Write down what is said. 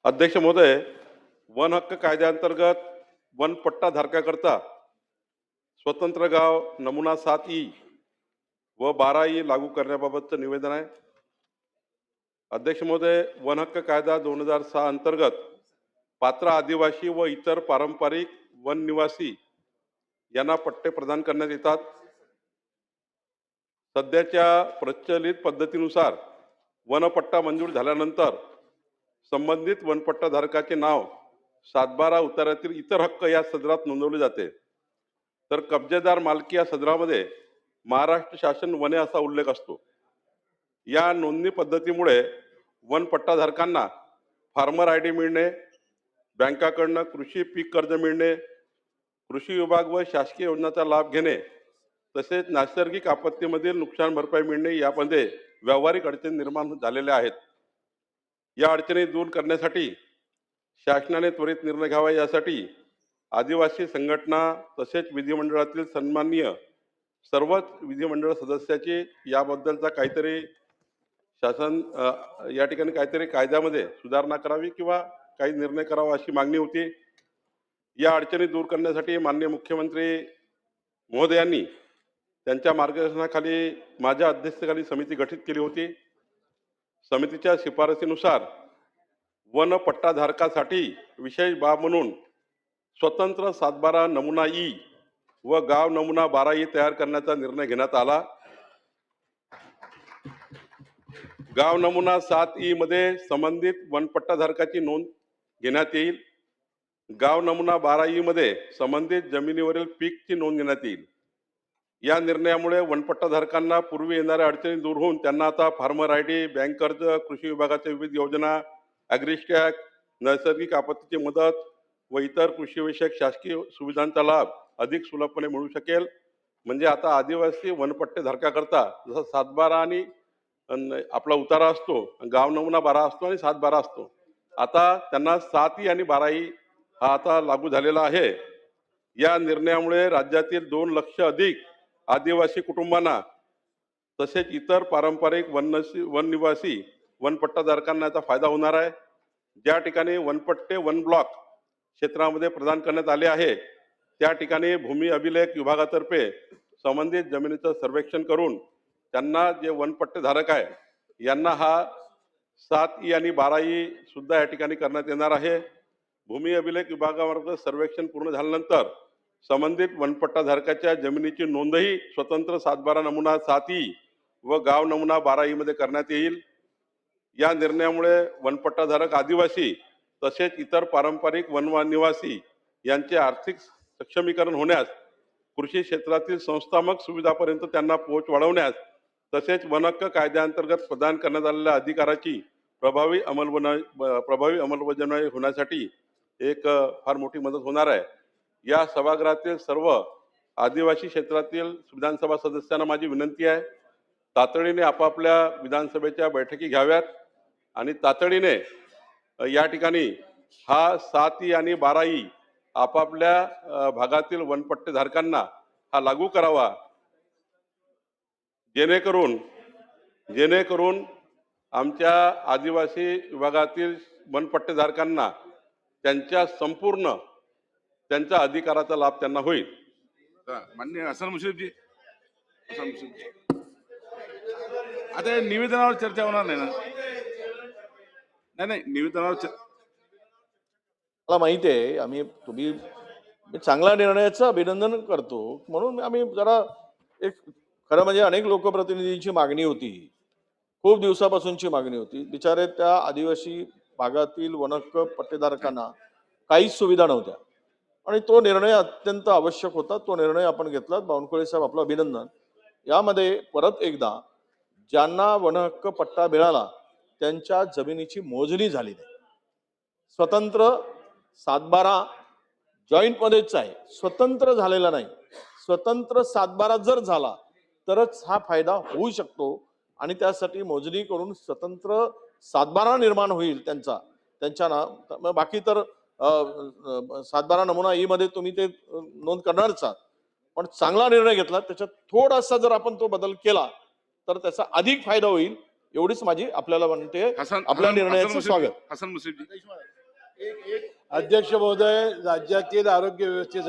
अध्यक्ष महोदय, वन हक्क कायद्याअंतर्गत वन पट्टा धारकाकरता स्वतंत्र गाव नमुना 7 ई व 12 ई लागू करण्याबाबतचं निवेदन आहे. अध्यक्ष महोदय, वन हक्क कायदा 2006 अंतर्गत पात्र आदिवासी व इतर पारंपरिक वन निवासी यांना पट्टे प्रदान करण्यात येतात. सध्याच्या प्रचलित पद्धतीनुसार वनपट्टा मंजूर झाल्यानंतर संबंधित वनपट्टाधारकाचे नाव 7/12 उताऱ्यातील इतर हक्क या सदरात नोंदवले जाते. तर कब्जेदार मालकी या सदरामध्ये महाराष्ट्र शासन वने असा उल्लेख असतो. या नोंदणी पद्धतीमुळे वनपट्टाधारकांना फार्मर आय डी मिळणे, बँकाकडनं कृषी पीक कर्ज मिळणे, कृषी विभाग व शासकीय योजनांचा लाभ घेणे, तसेच नैसर्गिक आपत्तीमधील नुकसान भरपाई मिळणे यामध्ये व्यावहारिक अडचणी निर्माण झालेल्या आहेत. या अडचणी दूर करण्यासाठी शासनाने त्वरित निर्णय घ्यावा, यासाठी आदिवासी संघटना तसेच विधिमंडळातील सन्माननीय सर्वच विधिमंडळ सदस्याची याबद्दलचा काहीतरी शासन या ठिकाणी काहीतरी कायद्यामध्ये सुधारणा करावी किंवा काही निर्णय करावा अशी मागणी होती. या अडचणी दूर करण्यासाठी माननीय मुख्यमंत्री महोदयांनी त्यांच्या मार्गदर्शनाखाली माझ्या अध्यक्षतेखाली समिती गठीत केली होती. समितीच्या शिफारसीनुसार वन पट्टाधारकासाठी विशेष बाब म्हणून स्वतंत्र 7/12 नमुना ई व गाव नमुना 12 ई तयार करण्याचा निर्णय घेण्यात आला. गाव नमुना 7 ई मध्ये संबंधित वनपट्टाधारकाची नोंद घेण्यात येईल. गाव नमुना 12 ई मध्ये संबंधित जमिनीवरील पीकची नोंद घेण्यात येईल. या निर्णयामुळे वनपट्टाधारकांना पूर्वी येणाऱ्या अडचणी दूर होऊन त्यांना आता फार्मर आय डी, बँक कर्ज, कृषी विभागाच्या विविध योजना, ॲग्रिस्टॅक, नैसर्गिक आपत्तीची मदत व इतर कृषीविषयक शासकीय सुविधांचा लाभ अधिक सुलभपणे मिळू शकेल. म्हणजे आता आदिवासी वनपट्टेधारकाकरता जसं 7/12 आणि आपला उतारा असतो, गाव नमुना 12 असतो आणि 7/12 असतो, आता त्यांना 7 ई आणि 12 ई हा आता लागू झालेला आहे. या निर्णयामुळे राज्यातील 2 लक्ष अधिक आदिवासी कुटुंबांना तसेच इतर पारंपरिक वन निवासी वनपट्टाधारकांना याचा फायदा होणार आहे. ज्या ठिकाणी वनपट्टे वन ब्लॉक क्षेत्रामध्ये प्रदान करण्यात आले आहे, त्या ठिकाणी भूमी अभिलेख विभागातर्फे संबंधित जमिनीचं सर्वेक्षण करून त्यांना जे वनपट्टेधारक आहे यांना हा 7 ई आणि 12 ई सुद्धा या ठिकाणी करण्यात येणार आहे. भूमी अभिलेख विभागामार्फत सर्वेक्षण पूर्ण झाल्यानंतर संबंधित वनपट्टाधारकाच्या जमिनीची नोंदही स्वतंत्र 7/12 नमुना 7 ई व गाव नमुना 12 ई मध्ये करण्यात येईल. या निर्णयामुळे वनपट्टाधारक आदिवासी तसेच इतर पारंपरिक वननिवासी यांचे आर्थिक सक्षमीकरण होण्यास, कृषी क्षेत्रातील संस्थात्मक सुविधापर्यंत त्यांना पोहोच वाढवण्यास, तसेच वन हक्क कायद्याअंतर्गत प्रदान करण्यात आलेल्या अधिकाराची प्रभावी अंमलबजावणी होण्यासाठी एक फार मोठी मदत होणार आहे. या सभागृहातील सर्व आदिवासी क्षेत्रातील विधानसभा सदस्यांना माझी विनंती आहे, तातडीने आपापल्या विधानसभेच्या बैठकी घ्याव्यात आणि तातडीने या ठिकाणी हा 7 ई आणि 12 ई आपापल्या भागातील वनपट्टेधारकांना हा लागू करावा, जेणेकरून आमच्या आदिवासी विभागातील वनपट्टेधारकांना त्यांच्या संपूर्ण त्यांच्या अधिकाराचा लाभ त्यांना होईल. माननीय हसन मुश्रीफजी, आता निवेदनावर चर्चा होणार नाही ना? नाही, निवेदनावर मला माहिती आहे, तुम्ही चांगला निर्णयाचं अभिनंदन करतो, म्हणून आम्ही जरा एक खरं म्हणजे अनेक लोकप्रतिनिधींची मागणी होती, खूप दिवसापासूनची मागणी होती. बिचारे त्या आदिवासी भागातील वनहक्क पट्टेधारकांना काहीच सुविधा नव्हत्या आणि तो निर्णय अत्यंत आवश्यक होता. तो निर्णय आपण घेतला. बावनकुळे साहेब, आपलं अभिनंदन. यामध्ये परत एकदा ज्यांना वनहक्क पट्टा मिळाला त्यांच्या जमिनीची मोजणी झाली नाही. स्वतंत्र 7/12 जॉईंट मध्येच आहे, स्वतंत्र झालेला नाही. स्वतंत्र 7/12 जर झाला तरच हा फायदा होऊ शकतो आणि त्यासाठी मोजणी करून स्वतंत्र 7/12 निर्माण होईल त्यांच्या ना. बाकी तर 7/12 नमुना ई मध्ये तुम्ही ते नोंद करणारच आहात, पण चांगला निर्णय घेतला. त्याच्यात थोडासा जर आपण तो बदल केला तर त्याचा अधिक फायदा होईल. एवढीच माझी आपल्याला म्हणते हसन आपल्या हसन- निर्णयाचं हसन स्वागत. मुश्रीफ- हसन मुश्रीफजी. अध्यक्ष महोदय, राज्यातील आरोग्य व्यवस्थेसाठी